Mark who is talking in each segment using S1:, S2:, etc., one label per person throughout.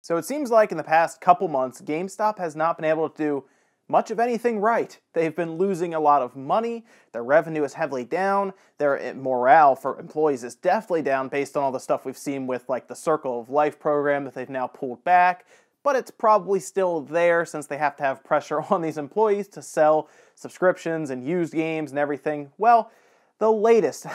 S1: So it seems like in the past couple months, GameStop has not been able to do much of anything right. They've been losing a lot of money, their revenue is heavily down, their morale for employees is definitely down based on all the stuff we've seen with like the Circle of Life program that they've now pulled back, but it's probably still there since they have to have pressure on these employees to sell subscriptions and used games and everything. Well, the latest,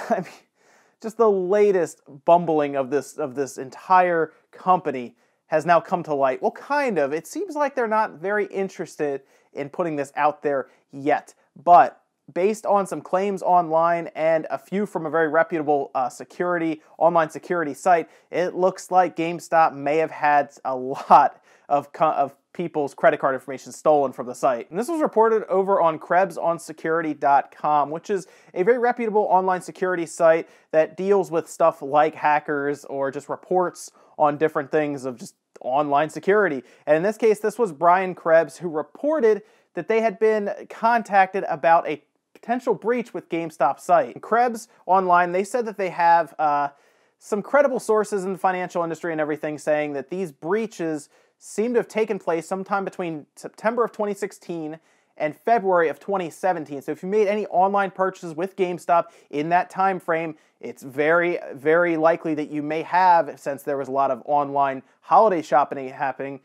S1: just the latest bumbling of this entire company has now come to light. Well, kind of. It seems like they're not very interested in putting this out there yet. But based on some claims online and a few from a very reputable online security site, it looks like GameStop may have had a lot of people's credit card information stolen from the site. And this was reported over on KrebsOnSecurity.com, which is a very reputable online security site that deals with stuff like hackers or just reports on different things of just online security. And in this case, this was Brian Krebs who reported that they had been contacted about a potential breach with GameStop site. Krebs online, they said that they have some credible sources in the financial industry and everything saying that these breaches seem to have taken place sometime between September of 2016 and February of 2017. So if you made any online purchases with GameStop in that time frame, it's very, very likely that you may have, since there was a lot of online holiday shopping happening,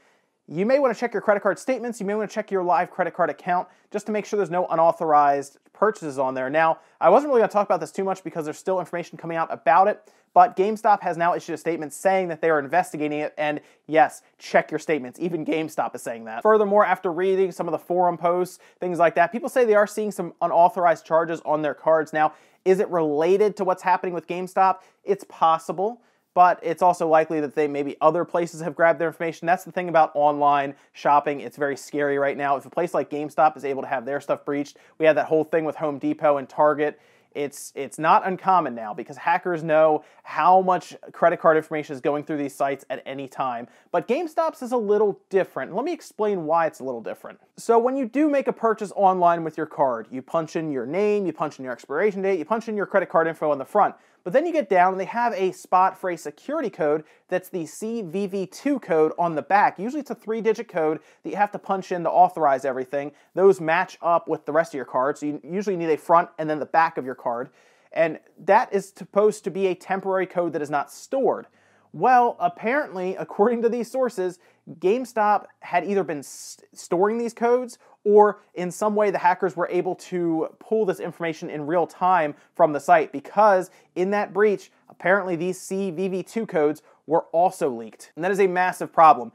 S1: you may want to check your credit card statements, you may want to check your live credit card account just to make sure there's no unauthorized purchases on there. Now, I wasn't really going to talk about this too much because there's still information coming out about it, but GameStop has now issued a statement saying that they are investigating it, and yes, check your statements. Even GameStop is saying that. Furthermore, after reading some of the forum posts, things like that, people say they are seeing some unauthorized charges on their cards. Now, is it related to what's happening with GameStop? It's possible, but it's also likely that maybe other places have grabbed their information. That's the thing about online shopping. It's very scary right now. If a place like GameStop is able to have their stuff breached, we had that whole thing with Home Depot and Target. It's not uncommon now because hackers know how much credit card information is going through these sites at any time. But GameStop's is a little different. Let me explain why it's a little different. So when you do make a purchase online with your card, you punch in your name, you punch in your expiration date, you punch in your credit card info on the front. But then you get down and they have a spot for a security code that's the CVV2 code on the back. Usually it's a 3-digit code that you have to punch in to authorize everything. Those match up with the rest of your card, so you usually need a front and then the back of your card. And that is supposed to be a temporary code that is not stored. Well, apparently, according to these sources, GameStop had either been storing these codes or in some way the hackers were able to pull this information in real time from the site, because in that breach, apparently these CVV2 codes were also leaked. And that is a massive problem.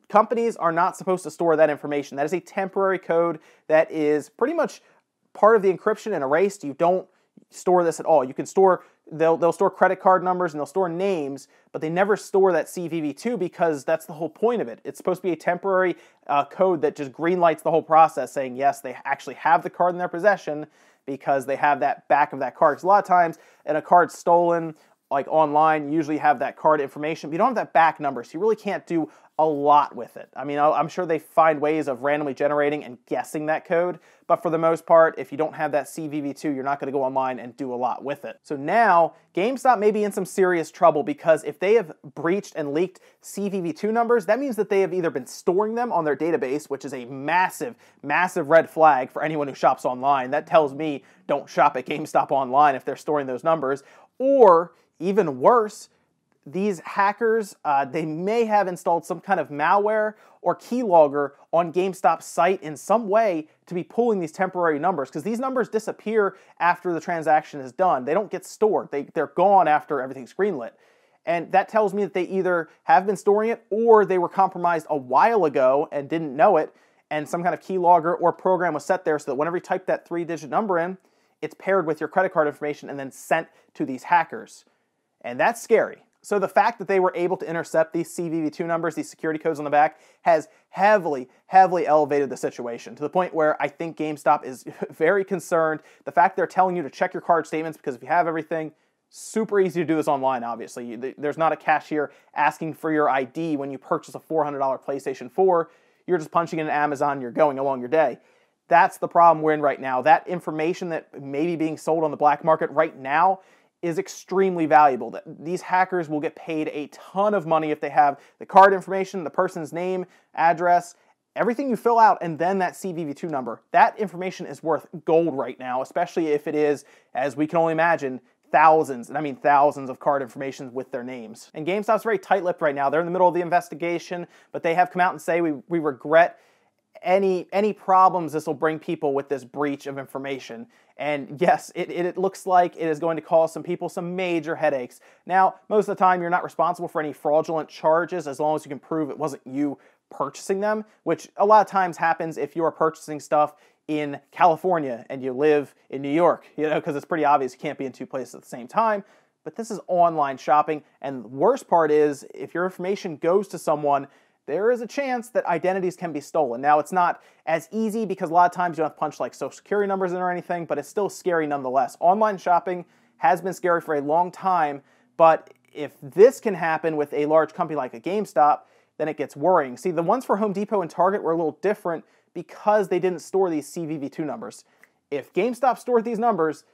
S1: Companies are not supposed to store that information. That is a temporary code that is pretty much part of the encryption and erased. You don't store this at all. You can store, they'll store credit card numbers and they'll store names, but they never store that CVV2 because that's the whole point of it. It's supposed to be a temporary code that just greenlights the whole process, saying yes, they actually have the card in their possession because they have that back of that card. Because a lot of times, in a card stolen, like online, you usually have that card information, but you don't have that back number, so you really can't do a lot with it. I mean, I'm sure they find ways of randomly generating and guessing that code, but for the most part, if you don't have that CVV2, you're not going to go online and do a lot with it. So now, GameStop may be in some serious trouble because if they have breached and leaked CVV2 numbers, that means that they have either been storing them on their database, which is a massive, massive red flag for anyone who shops online. That tells me don't shop at GameStop online if they're storing those numbers, or even worse, these hackers, they may have installed some kind of malware or keylogger on GameStop's site in some way to be pulling these temporary numbers, because these numbers disappear after the transaction is done. They don't get stored. They're gone after everything's greenlit. And that tells me that they either have been storing it or they were compromised a while ago and didn't know it, and some kind of keylogger or program was set there so that whenever you type that 3-digit number in, it's paired with your credit card information and then sent to these hackers. And that's scary. So the fact that they were able to intercept these CVV2 numbers, these security codes on the back, has heavily, heavily elevated the situation to the point where I think GameStop is very concerned. The fact they're telling you to check your card statements, because if you have everything, super easy to do this online, obviously. There's not a cashier asking for your ID when you purchase a $400 PlayStation 4. You're just punching in Amazon, you're going along your day. That's the problem we're in right now. That information that may be being sold on the black market right now is extremely valuable. That these hackers will get paid a ton of money if they have the card information, the person's name, address, everything you fill out, and then that CVV2 number. That information is worth gold right now, especially if it is, as we can only imagine, thousands, and I mean thousands of card information with their names. And GameStop's very tight-lipped right now. They're in the middle of the investigation, but they have come out and say we regret any problems this will bring people with this breach of information. And yes, it looks like it is going to cause some people some major headaches. Now, most of the time, you're not responsible for any fraudulent charges as long as you can prove it wasn't you purchasing them, which a lot of times happens if you are purchasing stuff in California and you live in New York, because it's pretty obvious you can't be in two places at the same time. But this is online shopping, and the worst part is if your information goes to someone, there is a chance that identities can be stolen. Now, it's not as easy because a lot of times you don't have to punch like social security numbers in or anything, but it's still scary nonetheless. Online shopping has been scary for a long time, but if this can happen with a large company like a GameStop, then it gets worrying. See, the ones for Home Depot and Target were a little different because they didn't store these CVV2 numbers. If GameStop stored these numbers,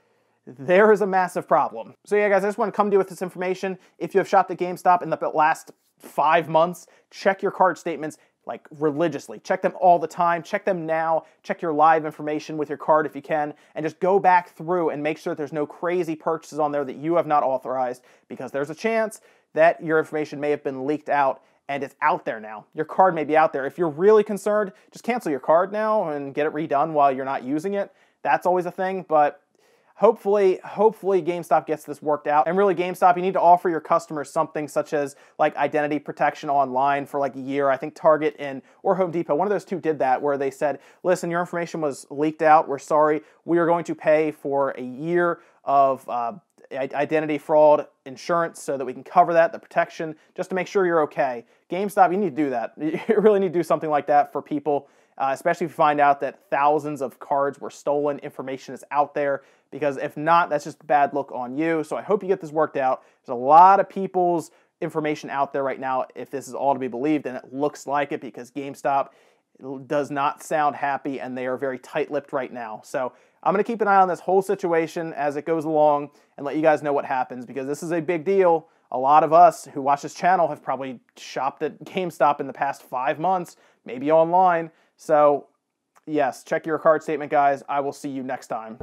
S1: there is a massive problem. So yeah, guys, I just want to come to you with this information. If you have shopped at GameStop in the last 5 months, check your card statements like religiously. Check them all the time. Check them now. Check your live information with your card if you can, and just go back through and make sure there's no crazy purchases on there that you have not authorized, because there's a chance that your information may have been leaked out and it's out there now. Your card may be out there. If you're really concerned, just cancel your card now and get it redone while you're not using it. That's always a thing, but hopefully GameStop gets this worked out. And really, GameStop, you need to offer your customers something such as like identity protection online for like a year. I think Target or Home Depot, one of those two did that, where they said, listen, your information was leaked out. We're sorry. We are going to pay for a year of identity fraud insurance so that we can cover that, the protection, just to make sure you're okay. GameStop, you need to do that. You really need to do something like that for people, especially if you find out that thousands of cards were stolen, information is out there, because if not, that's just a bad look on you. So I hope you get this worked out. There's a lot of people's information out there right now, if this is all to be believed, and it looks like it because GameStop does not sound happy and they are very tight-lipped right now. So I'm going to keep an eye on this whole situation as it goes along and let you guys know what happens, because this is a big deal. A lot of us who watch this channel have probably shopped at GameStop in the past 5 months, maybe online. So yes, check your card statement, guys. I will see you next time.